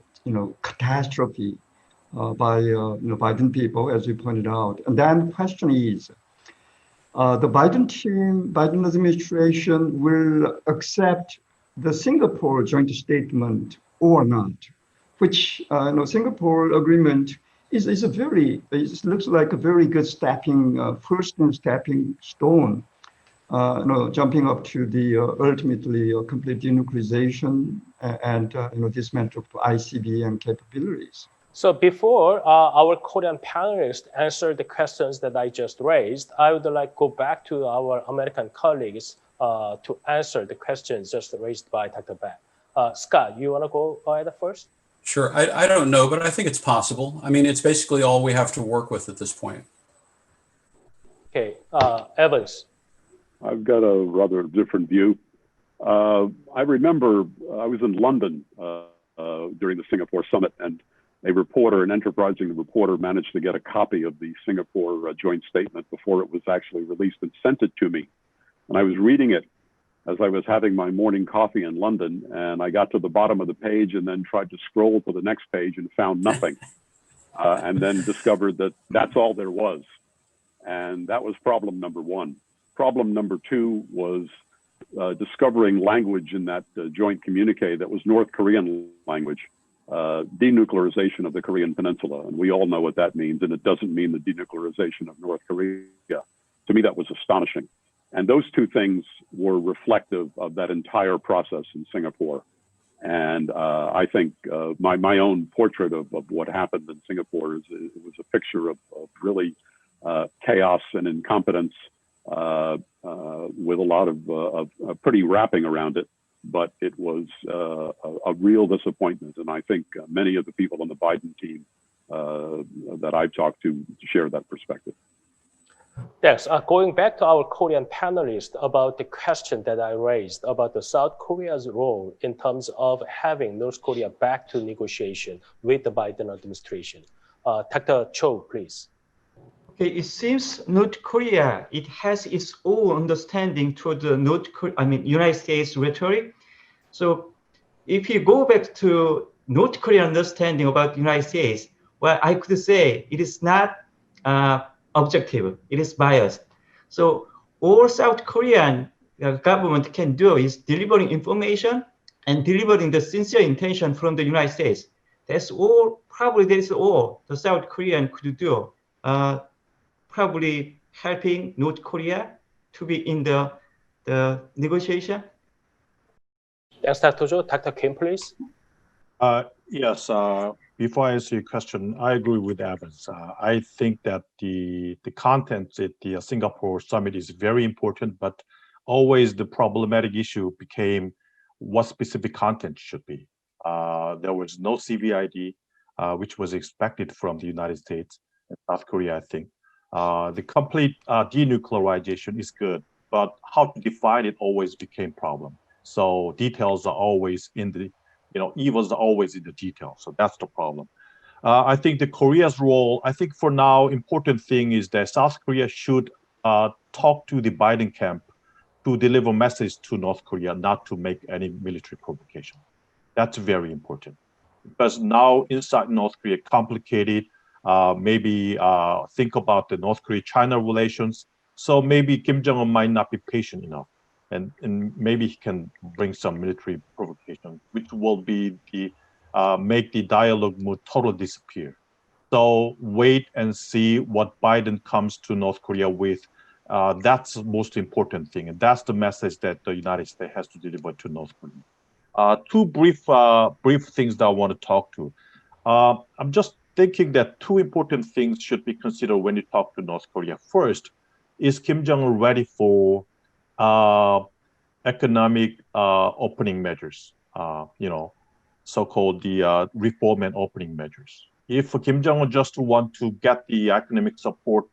S2: catastrophe by Biden people, as you pointed out. And then the question is, the Biden administration will accept the Singapore joint statement or not, which Singapore agreement is it looks like a very good first stepping stone, jumping up to the ultimately complete denuclearization and dismantling of ICBM capabilities.
S1: So before our Korean panelists answer the questions that I just raised, I would like to go back to our American colleagues to answer the questions just raised by Dr. Baek. Scott, you want to go ahead first?
S5: Sure. I don't know, but I think it's possible. I mean, it's basically all we have to work with at this point.
S1: Okay. Evans.
S3: I've got a rather different view. I remember I was in London during the Singapore summit, and an enterprising reporter managed to get a copy of the Singapore joint statement before it was actually released and sent it to me. And I was reading it as I was having my morning coffee in London, and I got to the bottom of the page and then tried to scroll to the next page and found nothing, and then discovered that that's all there was. And that was problem number one. Problem number two was discovering language in that joint communique that was North Korean language, denuclearization of the Korean Peninsula. And we all know what that means, and it doesn't mean the denuclearization of North Korea. To me, that was astonishing. And those two things were reflective of that entire process in Singapore. And I think my own portrait of what happened in Singapore it was a picture of really chaos and incompetence with a lot of pretty wrapping around it. But it was a real disappointment. And I think many of the people on the Biden team that I've talked to share that perspective.
S1: Yes, going back to our Korean panelists about the question that I raised about the South Korea's role in terms of having North Korea back to negotiation with the Biden administration. Dr. Cho, please.
S4: Okay, it seems North Korea, it has its own understanding toward the United States rhetoric. So if you go back to North Korean understanding about the United States, well, I could say it is not objective, it is biased. So all South Korean government can do is delivering information and delivering the sincere intention from the United States. That's all, probably that is all the South Korean could do. Probably helping North Korea to be in the negotiation.
S1: Thanks, Dr. Cho. Dr. Kim, please.
S6: Yes. Before I answer your question, I agree with Evans. I think that the content at the Singapore summit is very important, but always the problematic issue became what specific content should be. There was no CVID, which was expected from the United States and South Korea, I think. The complete denuclearization is good, but how to define it always became problem. So details are always in the, evils are always in the detail. So that's the problem. I think the Korea's role, I think for now, important thing is that South Korea should talk to the Biden camp to deliver message to North Korea, not to make any military provocation. That's very important. Because now inside North Korea, complicated, maybe think about the North Korea-China relations. So maybe Kim Jong-un might not be patient enough. And maybe he can bring some military provocation, which will be the make the dialogue mood totally disappear. So wait and see what Biden comes to North Korea with. That's the most important thing. And that's the message that the United States has to deliver to North Korea. Two brief things that I want to talk to. I'm just thinking that two important things should be considered when you talk to North Korea. First, is Kim Jong-un ready for economic opening measures? So-called the reform and opening measures. If Kim Jong-un just want to get the economic support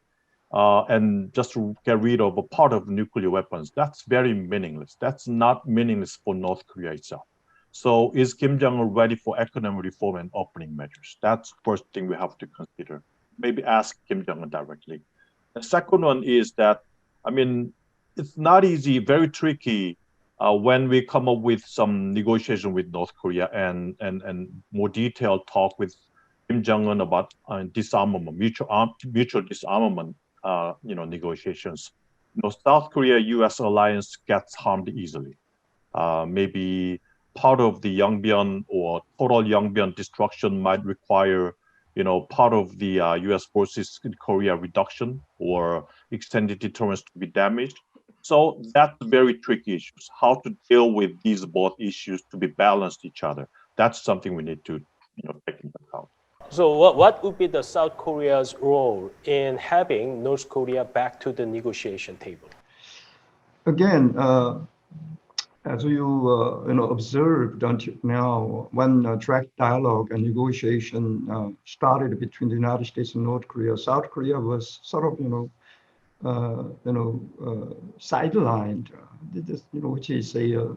S6: and just to get rid of a part of nuclear weapons, that's very meaningless. That's not meaningless for North Korea itself. So is Kim Jong-un ready for economic reform and opening measures? That's the first thing we have to consider. Maybe ask Kim Jong-un directly. The second one is that, I mean, it's not easy, very tricky when we come up with some negotiation with North Korea and more detailed talk with Kim Jong-un about disarmament, mutual disarmament, negotiations. South Korea-US alliance gets harmed easily. Maybe part of the Yongbyon or total Yongbyon destruction might require, part of the U.S. forces in Korea reduction or extended deterrence to be damaged. So that's very tricky issues. How to deal with these both issues to be balanced each other. That's something we need to, take into account.
S1: So what would be the South Korea's role in having North Korea back to the negotiation table?
S2: Again, as you observed until now, when direct dialogue and negotiation started between the United States and North Korea, South Korea was sort of sidelined. Which is a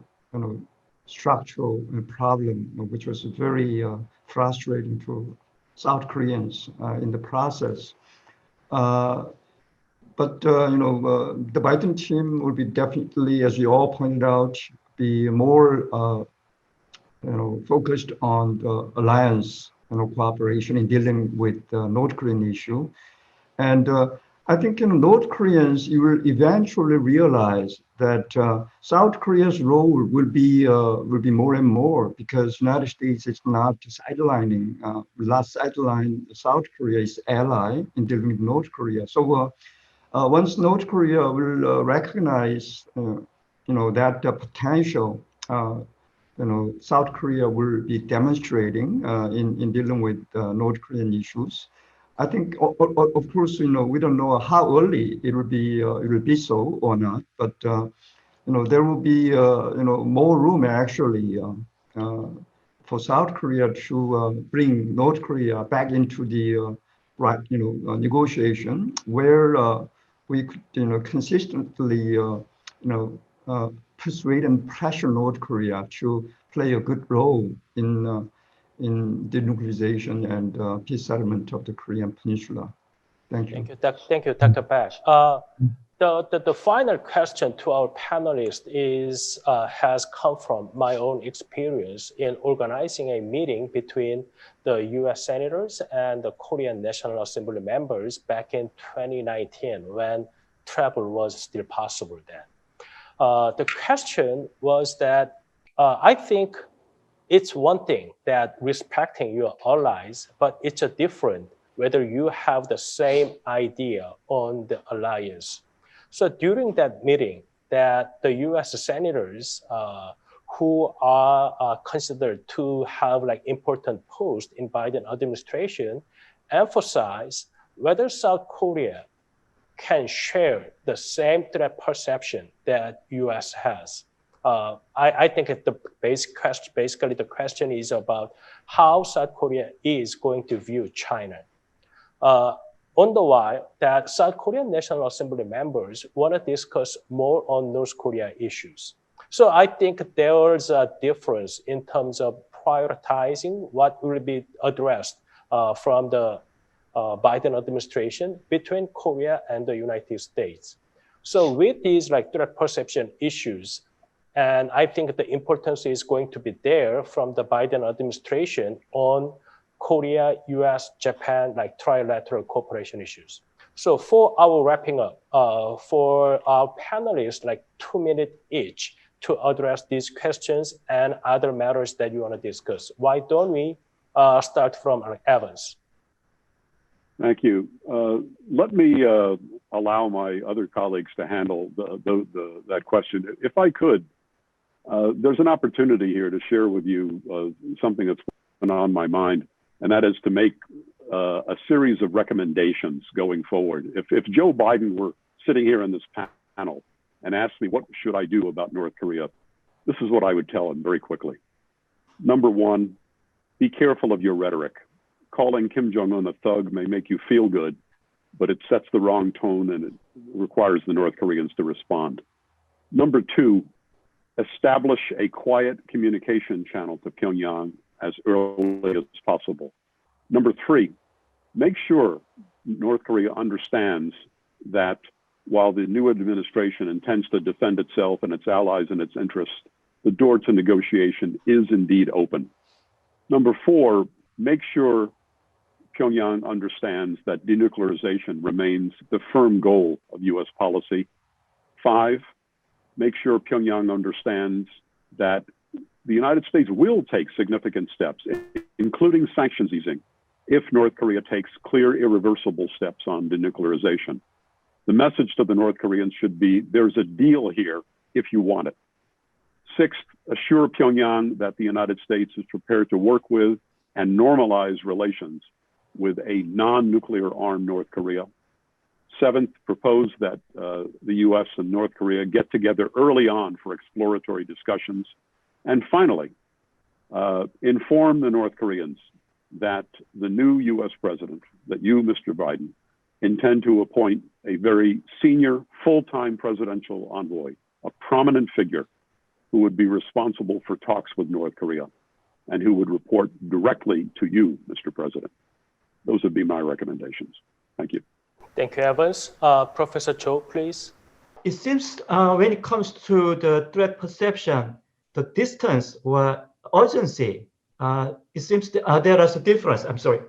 S2: structural problem, which was very frustrating to South Koreans in the process. But the Biden team will be definitely, as you all pointed out, be more focused on the alliance cooperation in dealing with the North Korean issue. And I think North Koreans, you will eventually realize that South Korea's role will be more and more, because United States is not sidelining, last sideline South Korea's ally in dealing with North Korea. So once North Korea will recognize, that the potential, South Korea will be demonstrating in dealing with North Korean issues. I think, of course, we don't know how early it will be so or not, but there will be more room actually for South Korea to bring North Korea back into the negotiation, where we could consistently persuade and pressure North Korea to play a good role in denuclearization and peace settlement of the Korean Peninsula. Thank you.
S1: Thank you, Dr. Bash. The final question to our panelists has come from my own experience in organizing a meeting between the U.S. senators and the Korean National Assembly members back in 2019, when travel was still possible then. The question was that I think it's one thing that respecting your allies, but it's a different whether you have the same idea on the alliance. So during that meeting, that the U.S. senators who are considered to have important posts in Biden administration emphasize whether South Korea can share the same threat perception that U.S. has. I think basically the question is about how South Korea is going to view China. On the while, that South Korean National Assembly members want to discuss more on North Korea issues. So I think there's a difference in terms of prioritizing what will be addressed from the Biden administration between Korea and the United States. So with these threat perception issues, and I think the importance is going to be there from the Biden administration on Korea, US, Japan, trilateral cooperation issues. So for our wrapping up, for our panelists, 2 minutes each to address these questions and other matters that you want to discuss. Why don't we start from Evans?
S3: Thank you. Let me allow my other colleagues to handle that question. If I could, there's an opportunity here to share with you something that's been on my mind, and that is to make a series of recommendations going forward. If Joe Biden were sitting here in this panel and asked me what should I do about North Korea, this is what I would tell him very quickly. Number one, be careful of your rhetoric. Calling Kim Jong-un a thug may make you feel good, but it sets the wrong tone and it requires the North Koreans to respond. Number two, establish a quiet communication channel to Pyongyang as early as possible. Number three, make sure North Korea understands that while the new administration intends to defend itself and its allies and its interests, the door to negotiation is indeed open. Number four, make sure Pyongyang understands that denuclearization remains the firm goal of U.S. policy. Five, make sure Pyongyang understands that the United States will take significant steps, including sanctions easing, if North Korea takes clear, irreversible steps on denuclearization. The message to the North Koreans should be, there's a deal here if you want it. Sixth, assure Pyongyang that the United States is prepared to work with and normalize relations with a non-nuclear armed North Korea. Seventh, propose that the U.S. and North Korea get together early on for exploratory discussions. And finally, inform the North Koreans that the new U.S. president, that you, Mr. Biden, intend to appoint a very senior, full-time presidential envoy, a prominent figure who would be responsible for talks with North Korea and who would report directly to you, Mr. President. Those would be my recommendations. Thank you.
S1: Thank you, Evans. Professor Cho, please.
S4: It seems when it comes to the threat perception, the distance or urgency, it seems there is a difference. I'm sorry.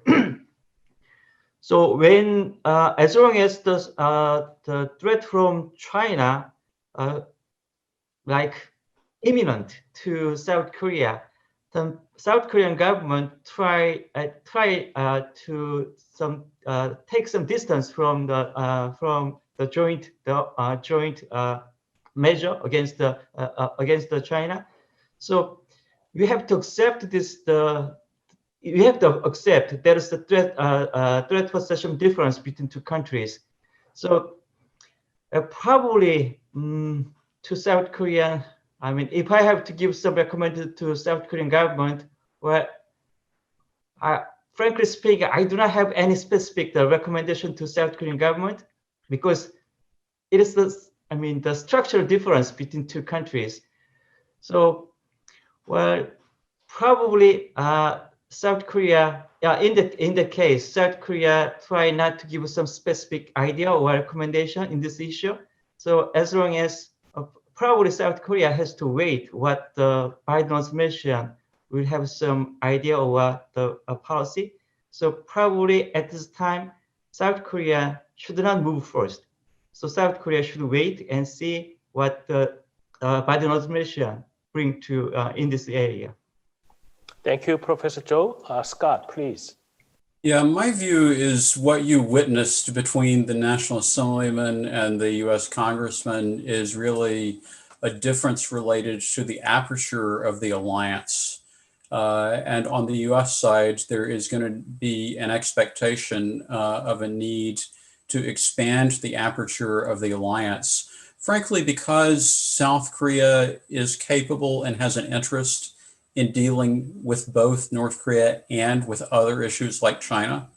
S4: So when, as long as the threat from China, like imminent to South Korea, the South Korean government try to take some distance from the joint measure against the China. So we have to accept this. We have to accept there is a threat perception difference between two countries. So probably to South Korea. I mean, if I have to give some recommendation to South Korean government, well, frankly speaking, I do not have any specific recommendation to South Korean government because it is the structural difference between two countries. So, well, probably South Korea, in the case, South Korea try not to give some specific idea or recommendation in this issue. So as long as probably South Korea has to wait what the Biden administration will have some idea of what the policy. So probably at this time, South Korea should not move first. So South Korea should wait and see what the Biden administration bring to in this area.
S1: Thank you, Professor Cho. Scott, please.
S5: Yeah, my view is what you witnessed between the National Assemblyman and the US Congressman is really a difference related to the aperture of the alliance. And on the US side, there is going to be an expectation of a need to expand the aperture of the alliance, frankly, because South Korea is capable and has an interest in dealing with both North Korea and with other issues like China.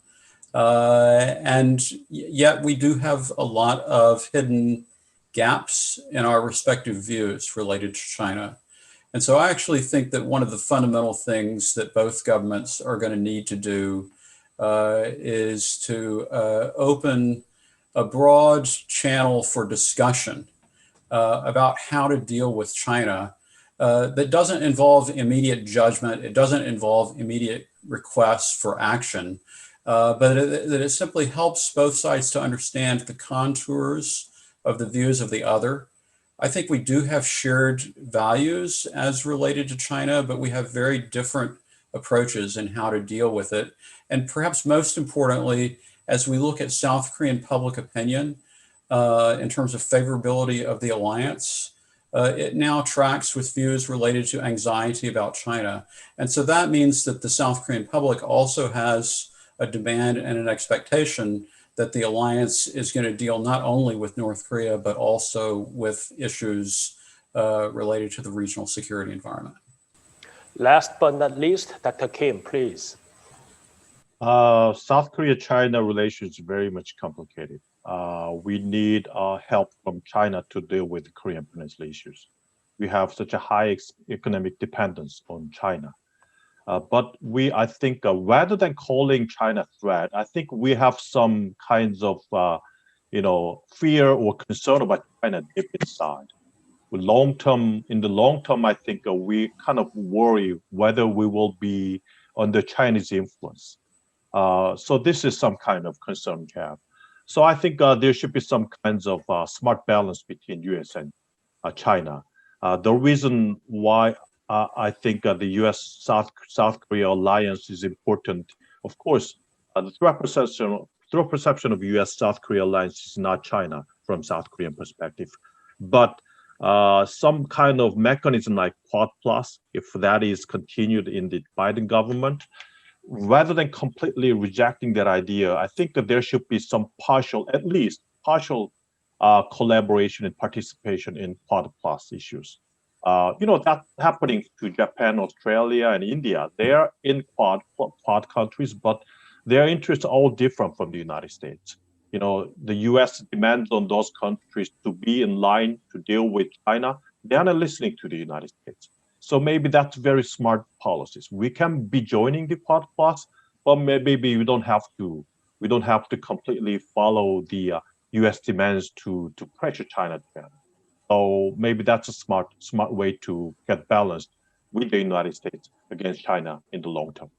S5: And yet we do have a lot of hidden gaps in our respective views related to China. And so I actually think that one of the fundamental things that both governments are going to need to do is to open a broad channel for discussion about how to deal with China that doesn't involve immediate judgment. It doesn't involve immediate requests for action, but that it simply helps both sides to understand the contours of the views of the other, I think we do have shared values as related to China, but we have very different approaches in how to deal with it. And perhaps most importantly, as we look at South Korean public opinion in terms of favorability of the alliance, it now tracks with views related to anxiety about China. And so that means that the South Korean public also has a demand and an expectation that the alliance is going to deal not only with North Korea, but also with issues related to the regional security environment.
S1: Last but not least, Dr. Kim, please.
S6: South Korea-China relations is very much complicated. We need help from China to deal with the Korean Peninsula issues. We have such a high economic dependence on China. But I think rather than calling China a threat, I think we have some kinds of, fear or concern about China deep inside. In the long term, I think we kind of worry whether we will be under Chinese influence. So this is some kind of concern we have. So I think there should be some kinds of smart balance between US and China. The reason why I think the U.S.-South Korea alliance is important. Of course, the threat perception of U.S.-South Korea alliance is not China from South Korean perspective, but some kind of mechanism like Quad Plus, if that is continued in the Biden government, rather than completely rejecting that idea, I think that there should be some at least partial collaboration and participation in Quad Plus issues. That's happening to Japan, Australia, and India. They are in Quad countries, but their interests are all different from the United States. The U.S. demands on those countries to be in line to deal with China. They are not listening to the United States. So maybe that's very smart policies. We can be joining the Quad Plus, but maybe we don't have to. We don't have to completely follow the U.S. demands to pressure China together. So maybe that's a smart way to get balanced with the United States against China in the long term.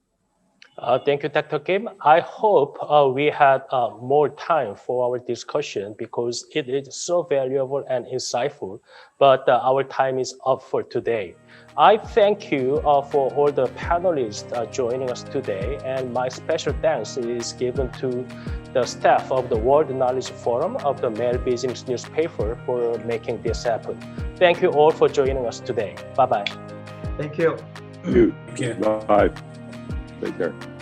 S1: Thank you, Dr. Kim. I hope we had more time for our discussion because it is so valuable and insightful, but our time is up for today. I thank you for all the panelists joining us today, and my special thanks is given to the staff of the World Knowledge Forum of the Maeil Business Newspaper for making this happen. Thank you all for joining us today. Bye-bye.
S4: Thank you.
S3: Thank you.
S5: Thank you.
S3: Bye. Take care.